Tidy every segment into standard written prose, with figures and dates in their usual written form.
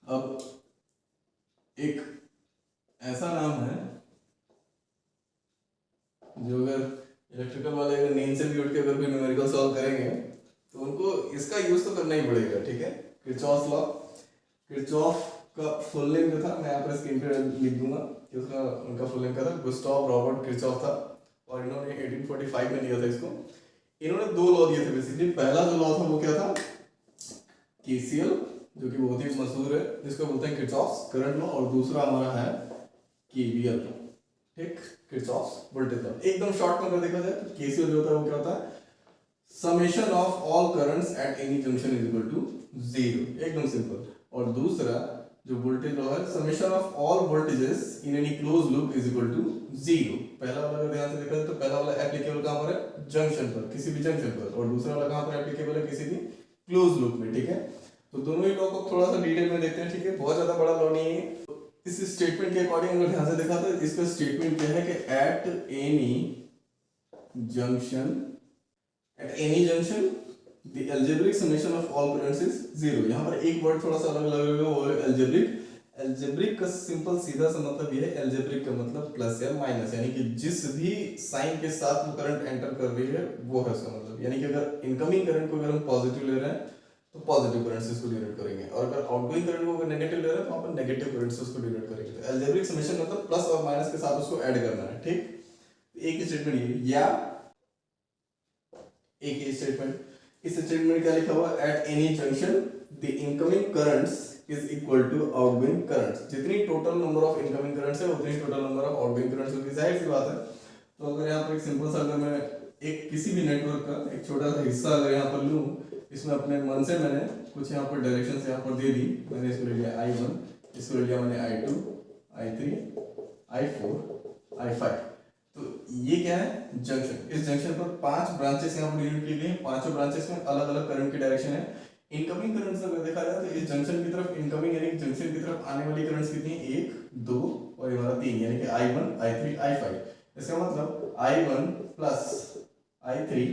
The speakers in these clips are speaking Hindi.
अब एक ऐसा नाम है जो अगर इलेक्ट्रिकल वाले अगर नींद से भी उठ के अगर कोई न्यूमेरिकल सॉल्व करेंगे तो उनको इसका यूज तो करना ही पड़ेगा, ठीक है। किरचॉफ लॉ, किरचॉफ का फुल नेम जो था मैं यहाँ पर स्क्रीन पे लिख दूंगा कि उसका उनका फुल नेम क्या था, गुस्टाव रॉबर्ट किरचॉफ था और इन्होंने 1845 में दिया था इसको। इन्होंने दो लॉ दिए थे बेसिकली। पहला जो लॉ था वो क्या था, केसीएल, जो कि बहुत ही मशहूर है जिसको बोलते हैं किरचॉफ्स करंट लॉ, और दूसरा हमारा है केवीएल, ठीक, किरचॉफ्स वोल्टेज लॉ। एकदम शॉर्ट में अगर देखा जाए तो केसीएल जो होता है वो क्या होता है, summation of all currents at any junction is equal to zero, एकदम सिंपल। और दूसरा जो वोल्टेज लॉ है, summation of all voltages in any close loop is equal to zero. पहला वाला अगर ध्यान से देखा जाए तो पहला वाला एप्लीकेबल कहां पर है, जंक्शन पर, किसी भी जंक्शन पर, और दूसरा वाला कहां पर एप्लीकेबल है, किसी भी क्लोज लूप में, ठीक है। तो दोनों ही लॉ को थोड़ा सा डिटेल में देखते हैं, ठीक है, बहुत ज्यादा बड़ा लॉ नहीं है। इस स्टेटमेंट के अकॉर्डिंग अगर ध्यान से देखा तो इसका स्टेटमेंट क्या है कि eight any junction the algebraic summation of all currents is zero। यहाँ पर एक वर्ड थोड़ा सा अलग लगेगा, वो है algebraic। algebraic का सिंपल सीधा सा मतलब ये है, algebraic का मतलब प्लस या माइनस, यानी कि जिस भी साइन के साथ वो करंट एंटर कर रही है वो है उसका मतलब। यानी कि अगर इनकमिंग करंट को अगर हम पॉजिटिव ले रहे हैं तो पॉजिटिव करंट से उसको डिनोट करेंगे, और अगर आउटगोइंग करंट को अगर नेगेटिव ले रहे हैं तो वहाँ पर नेगेटिव करंट से उसको डिनोट करेंगे। तो algebraic summation मतलब प्लस और माइनस के साथ उसको ऐड करना है, ठीक। एक ही स्टेटमेंट ये, या एक ही स्टेटमेंट, इस स्टेटमेंट क्या लिखा हुआ है, at any junction the incoming currents is equal to outgoing currents. जितनी total number of incoming currents है उतनी total number of outgoing currents होगी, जाहिर सी बात है। तो अगर यहाँ पर एक सिंपल सा अगर मैं एक किसी भी नेटवर्क का एक छोटा सा हिस्सा अगर यहाँ पर लूँ, इसमें अपने मन से मैंने कुछ यहाँ पर डायरेक्शन यहाँ पर दे दी, मैंने इसको ले लिया I1, इसको ले लिया मैंने I2, I3, I4, I5। तो ये क्या है, जंक्शन। इस जंक्शन पर 5 ब्रांचेस यहाँ पर डिनोट की गई हैं, पांचों ब्रांचेस में अलग अलग करंट की डायरेक्शन है। इनकमिंग करंट्स अगर देखा जाए तो इस जंक्शन की तरफ इनकमिंग यानी जंक्शन की तरफ आने वाली करंट्स कितनी है, 1, 2 और ये हमारा 3, यानी कि I1, I3, I5। इसका मतलब I1 plus I3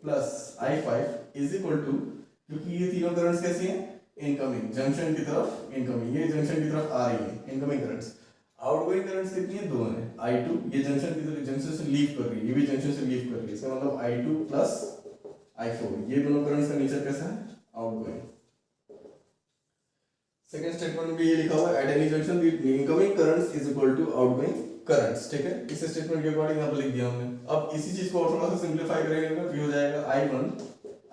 plus I5 is equal to, क्योंकि ये तीनों करंट्स कैसी हैं, इनकमिंग, जंक्शन की तरफ इनकमिंग, ये जंक्शन की तरफ आ रही है इनकमिंग करंट्स। आउटगोइंग करंट्स कितनी है, 2 है। I2 ये जंक्शन की तरफ, जंक्शन से लीव कर रही है, ये भी जंक्शन से लीव कर रही है, इसका मतलब I2 प्लस I4, ये दोनों करंट्स का नेचर कैसा है, आउटगोइंग। सेकंड स्टेटमेंट में भी ये लिखा हुआ है, at any junction the incoming currents is equal to outgoing currents, ठीक है। इस स्टेटमेंट के अकॉर्डिंग यहाँ पर लिख दिया हमने। अब इसी चीज को और थोड़ा सा सिंपलीफाई करेंगे तो ये हो जाएगा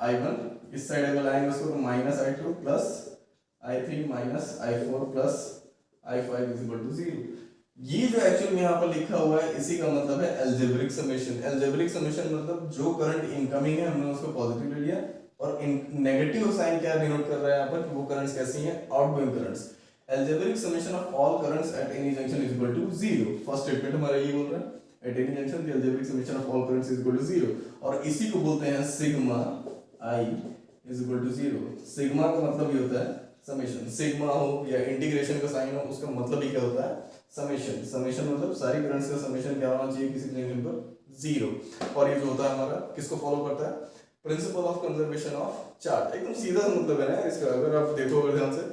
I1 इस साइड अगर लाएंगे उसको तो minus I2 plus I3 minus I4 plus I5 is equal to 0। ये जो एक्चुअल में यहाँ पर लिखा हुआ है इसी का मतलब है एल्जेब्रिक समेशन। एल्जेब्रिक समेशन मतलब जो करंट इनकमिंग है हमने उसको पॉजिटिव ले लिया, और नेगेटिव साइन क्या डिनोट कर रहा है यहाँ पर कि वो करंट्स कैसी हैं, outgoing currents. Algebraic summation of all currents at any junction is equal to 0। First statement हमारा ये बोल रहा है, at any junction the algebraic summation of all currents is equal to 0, और इसी को बोलते हैं sigma I is equal to 0। Sigma का मतलब ये होता है समेशन, सिग्मा हो या इंटीग्रेशन का साइन हो उसका मतलब ही क्या होता है, समेशन। समेशन मतलब सारी करंट्स का समेशन क्या होना चाहिए किसी जंक्शन पर, 0। और ये जो होता है हमारा किसको फॉलो करता है, principle of conservation of charge. एकदम सीधा सा मतलब है ना इसका। अगर आप देखो अगर ध्यान से,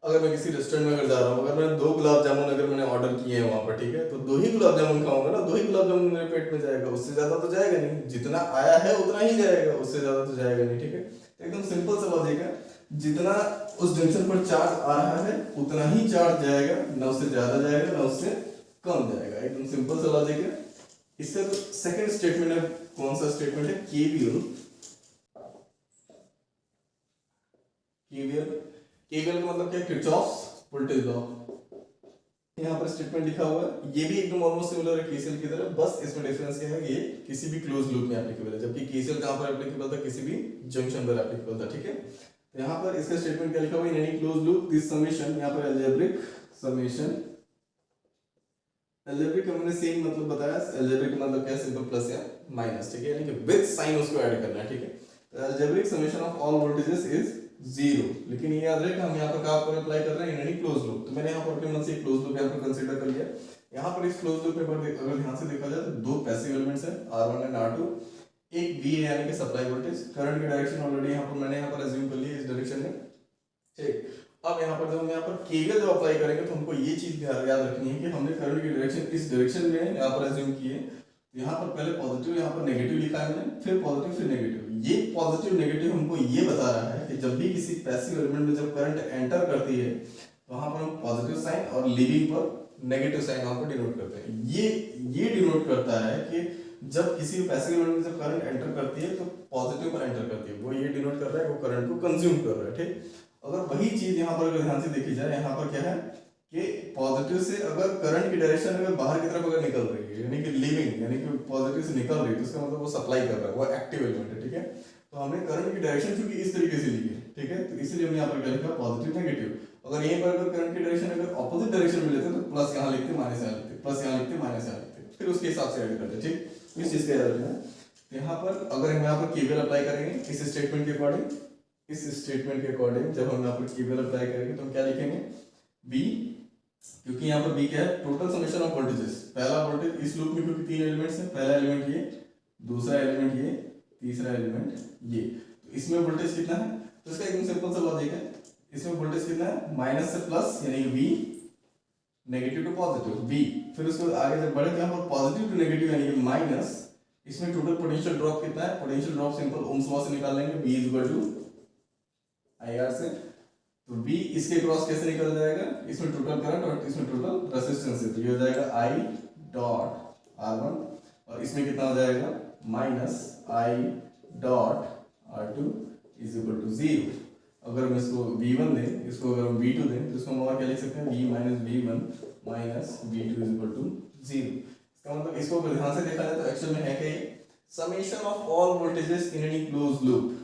अगर मैं किसी रेस्टोरेंट में अगर जा रहा हूँ, अगर मैंने 2 गुलाब जामुन अगर मैंने ऑर्डर किए हैं वहां पर, ठीक है, तो 2 ही गुलाब जामुन खाऊंगा ना, 2 ही गुलाब जामुन मेरे पेट में जाएगा, उससे ज्यादा तो जाएगा नहीं। जितना आया है उतना ही जाएगा, उससे ज्यादा तो जाएगा नहीं, ठीक है। एकदम सिंपल सा लॉजिक है, जितना उस जंक्शन पर चार्ज आ रहा है उतना ही चार्ज जाएगा, ना उससे ज्यादा जाएगा ना उससे कम जाएगा। एकदम सिंपल सा लॉजिक है। इसका जो सेकंड स्टेटमेंट है, कौन सा स्टेटमेंट है, केवीएल। केवीएल का मतलब क्या है, किरचॉफ्स वोल्टेज लॉ। यहाँ पर स्टेटमेंट लिखा हुआ है, ये भी एकदम ऑलमोस्ट सिमिलर है केसीएल की तरह, बस इसमें डिफरेंस क्या है, ये किसी भी क्लोज लूप में एप्लीकेबल है, जबकि केसीएल कहां पर एप्लीकेबल था, किसी भी जंक्शन पर एप्लीकेबल था, ठीक है। तो यहाँ पर इसका स्टेटमेंट क्या लिखा हुआ है, इन any close loop this summation, यहाँ पर अलजेब्रिक समेशन, अलजेब्रिक का मैंने सेम मतलब बताया, अलजेब्रिक का मतलब क्या है, सिंपल प्लस या माइनस, ठीक है, यानी कि विद साइन उसको ऐड करना है, ठीक है। तो algebraic summation of all voltages is 0। लेकिन ये याद रहे कि हम यहाँ पर कहाँ पर अप्लाई कर रहे हैं, इन एनी क्लोज लूप। तो मैंने यहाँ पर अपने मन से क्लोज लूप यहाँ पर कंसीडर कर लिया। यहाँ पर इस क्लोज लूप में अगर ध्यान से देखा जाए तो 2 पैसिव एलिमेंट्स हैं, R1 एंड R2, एक V यानी कि सप्लाई वोल्टेज, करंट की डायरेक्शन ऑलरेडी यहाँ पर मैंने यहाँ पर अज्यूम कर ली इस डायरेक्शन में, ठीक। अब यहाँ पर जब हम यहाँ पर केवीएल जब अप्लाई करेंगे तो हमको ये चीज याद रखनी है कि हमने करंट की डायरेक्शन इस डायरेक्शन में यहाँ पर एज्यूम की है। यहाँ पर पहले पॉजिटिव, यहाँ पर नेगेटिव लिखा है मैंने, फिर पॉजिटिव फिर नेगेटिव। ये पॉजिटिव नेगेटिव हमको ये बता रहा है कि जब भी किसी पैसिव एलिमेंट में जब करंट एंटर करती है वहां पर हम पॉजिटिव साइन और लीविंग पर नेगेटिव साइन वहां पर डिनोट करते हैं। ये डिनोट करता है कि जब किसी पैसिव एलिमेंट में जब करंट एंटर करती है तो पॉजिटिव पर एंटर करती है, वो ये डिनोट कर रहा है वो करंट को कंज्यूम कर रहा है। ठीक, अगर वही चीज यहाँ पर अगर ध्यान से देखी जाए, यहाँ पर क्या है कि पॉजिटिव से अगर करंट की डायरेक्शन अगर बाहर की तरफ अगर निकल रही है, यानी कि लीविंग, यानी कि पॉजिटिव से निकल रही है, तो इसका मतलब वो सप्लाई कर रहा है, वो एक्टिव एलिमेंट है। ठीक है, तो हमने करंट की डायरेक्शन क्योंकि इस तरीके से ली है, ठीक है, तो इसीलिए हमने यहाँ पर क्या लिखा पॉजिटिव नेगेटिव। अगर यहीं पर अगर करंट की डायरेक्शन अगर ऑपोजिट डायरेक्शन में लेते तो प्लस यहाँ लिखते माइनस यहाँ लिखते, प्लस यहाँ लिखते माइनस यहाँ लिखते, फिर उसके हिसाब से ऐड करते। ठीक, इस चीज का याद रखना है। यहाँ पर अगर हम यहाँ पर केवीएल अप्लाई करेंगे इस स्टेटमेंट के अकॉर्डिंग, इस स्टेटमेंट के अकॉर्डिंग जब हम यहाँ पर केवीएल अप्लाई करेंगे तो हम क्या लिखेंगे, बी, क्योंकि यहाँ पर बी क्या है, टोटल समेशन ऑफ वोल्टेजेस। पहला वोल्टेज इस लूप में क्योंकि तीन एलिमेंट्स हैं, पहला एलिमेंट ये, दूसरा एलिमेंट ये, तीसरा एलिमेंट ये, तो इसमें वोल्टेज कितना है, तो इसका एकदम सिंपल सा लॉजिक है, इसमें वोल्टेज कितना है, माइनस से प्लस, यानी V, negative to positive V, फिर उसको आगे जब बढ़े तो यहाँ पर पॉजिटिव टू नेगेटिव यानी कि माइनस, इसमें टोटल पोटेंशियल ड्रॉप कितना है, potential drop simple Ohm's law से निकाल लेंगे, V इक्वल टू IR से, तो V इसके क्रॉस कैसे निकल जाएगा, इसमें टोटल करंट और इसमें टोटल रेजिस्टेंस है, तो ये हो जाएगा I डॉट R1 और इसमें कितना हो जाएगा minus I dot R2 is equal to 0। अगर हम इसको V1 दें, इसको अगर हम V2 दें तो इसको हम और क्या लिख सकते हैं, V minus V1 minus V2 is equal to 0। इसका मतलब इसको अगर ध्यान से देखा जाए तो एक्चुअल में है कि summation of all voltages in any closed loop,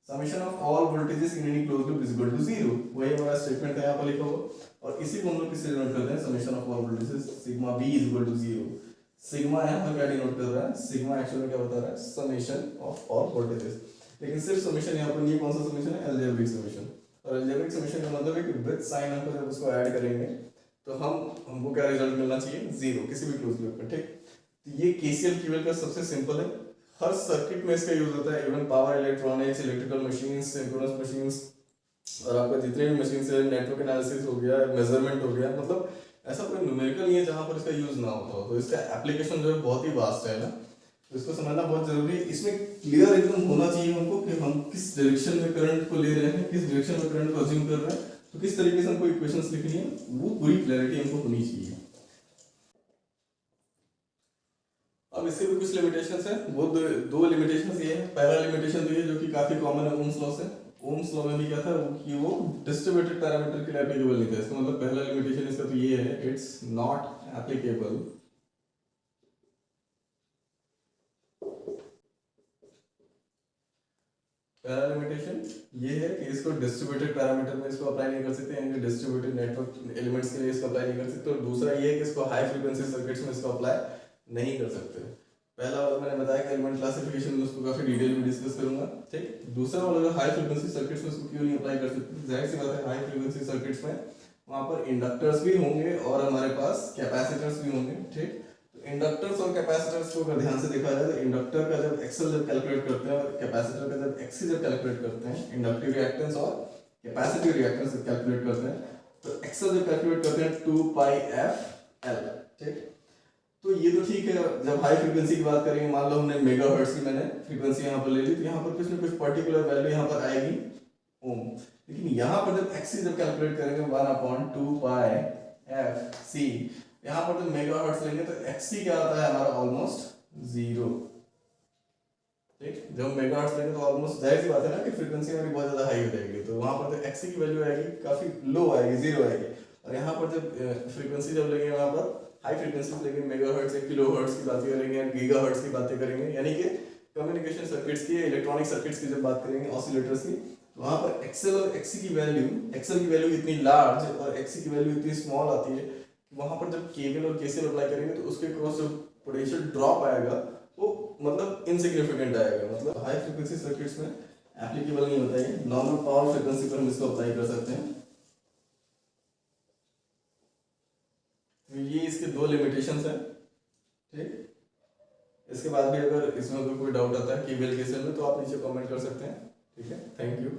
summation of all voltages in any closed loop is equal to 0, वही हमारा स्टेटमेंट है यहाँ पर लिखा हुआ। और इसी को हम लोग किससे डिनोट करते हैं, summation of all voltages sigma V is equal to 0। Sigma यहाँ पर क्या डिनोट कर रहा है, सिग्मा एक्चुअल में क्या बता रहा है, समेशन ऑफ ऑल वोल्टेजेस। लेकिन सिर्फ समेशन यहाँ पर, ये कौन सा समेशन है, अलजेब्रिक समेशन। और अलजेब्रिक समेशन का मतलब है कि विद साइन हम जब उसको ऐड करेंगे तो हमको क्या रिजल्ट मिलना चाहिए, 0 किसी भी क्लोज लूप में। ठीक, तो ये केसीएल कीवेल का सबसे सिंपल है, हर सर्किट में इसका यूज होता है, even power electronics, electrical machines, synchronous machines और आपका जितने भी मशीन्स है, नेटवर्क एनालिसिस हो गया, मेजरमेंट हो गया, मतलब ऐसा कोई न्यूमेरिकल नहीं है जहां पर इसका यूज ना होता हो। तो इसका एप्लीकेशन जो है बहुत ही वास्ट है ना, तो इसको समझना बहुत जरूरी है। इसमें क्लियर एकदम होना चाहिए हमको कि हम किस डायरेक्शन में करंट को ले रहे हैं, किस डायरेक्शन में करंट को अज्यूम कर रहे हैं, तो किस तरीके से हमको इक्वेशंस लिखनी है, वो पूरी क्लैरिटी हमको होनी चाहिए। अब इसके भी कुछ लिमिटेशंस है, वो दो लिमिटेशंस ये है। पहला लिमिटेशन तो ये जो कि काफी कॉमन है ओम्स लॉ से, ओम्स लॉ में भी क्या था कि वो डिस्ट्रीब्यूटेड पैरामीटर के लिए एप्लीकेबल नहीं था। इसका मतलब पहला लिमिटेशन इसका तो ये है, इट्स नॉट एप्लीकेबल पहला लिमिटेशन ये है कि इसको डिस्ट्रीब्यूटेड पैरामीटर में इसको अप्लाई नहीं कर सकते, यानी डिस्ट्रीब्यूटेड नेटवर्क एलिमेंट्स के लिए इसको अप्लाई नहीं कर सकते। और दूसरा ये है कि इसको हाई फ्रीक्वेंसी सर्किट्स में इसको अप्लाई नहीं कर सकते। पहला वाला मैंने बताया कि एलिमेंट क्लासिफिकेशन में उसको काफी डिटेल में डिस्कस करूंगा। ठीक, दूसरा वाला हाई फ्रीक्वेंसी सर्किट्स में इसको क्यों नहीं अप्लाई कर सकते, जाहिर सी बात है हाई फ्रीक्वेंसी सर्किट्स में वहां पर इंडक्टर्स भी होंगे और हमारे पास कैपेसिटर्स भी होंगे। ठीक, इंडक्टर्स और कैपेसिटर्स को अगर ध्यान से देखा जाए तो इंडक्टर का जब एक्सल जब कैलकुलेट करते हैं और कैपेसिटर का जब एक्सी जब कैलकुलेट करते हैं, इंडक्टिव रिएक्टेंस और कैपेसिटिव रिएक्टेंस जब कैलकुलेट करते हैं तो एक्सल जब कैलकुलेट करते हैं 2 पाई एफ एल। ठीक, तो ये तो ठीक है। जब हाई फ्रीक्वेंसी की बात करेंगे, मान लो हमने मेगाहर्ट्ज की मैंने फ्रीक्वेंसी यहाँ पर ले ली, तो यहाँ पर कुछ ना कुछ पर्टिकुलर वैल्यू यहाँ पर आएगी ओम। लेकिन यहाँ पर जब एक्सी जब कैलकुलेट करेंगे 1/2 पाई एफ सी, यहाँ पर जब मेगाहर्ट्ज लेंगे तो एक्सी क्या आता है हमारा ऑलमोस्ट 0। ठीक, जब मेगाहर्ट्ज लेंगे तो ऑलमोस्ट जाहिर सी बात है ना कि फ्रीक्वेंसी हमारी बहुत ज्यादा हाई हो जाएगी, तो वहां पर तो एक्सी की वैल्यू आएगी काफी लो आएगी, 0 आएगी। और यहाँ पर जब फ्रीक्वेंसी जब लेंगे वहां पर हाई फ्रीक्वेंसी लेंगे, मेगाहर्ट्ज या किलोहर्ट्ज की बातें करेंगे, गीगाहर्ट्ज की बातें करेंगे, यानी कि कम्युनिकेशन सर्किट्स की, इलेक्ट्रॉनिक सर्किट्स की जब बात करेंगे, ऑसिलेटर्स की, तो वहां पर एक्सेल और एक्सी की वैल्यू, एक्सेल की वैल्यू इतनी लार्ज और एक्सी की वैल्यू इतनी स्मॉल आती है, वहां पर जब केवीएल और केसीएल अप्लाई करेंगे तो उसके क्रॉस जो पोटेंशियल ड्रॉप आएगा वो मतलब इनसिग्निफिकेंट आएगा। मतलब हाई फ्रीक्वेंसी सर्किट्स में एप्लीकेबल नहीं होता है, नॉर्मल पावर फ्रीक्वेंसी पर हम इसको अप्लाई कर सकते हैं। तो ये इसके दो लिमिटेशंस हैं। ठीक, इसके बाद भी अगर इसमें कोई डाउट आता है केवीएल केसीएल में तो आप नीचे कमेंट कर सकते हैं। ठीक है, थैंक यू।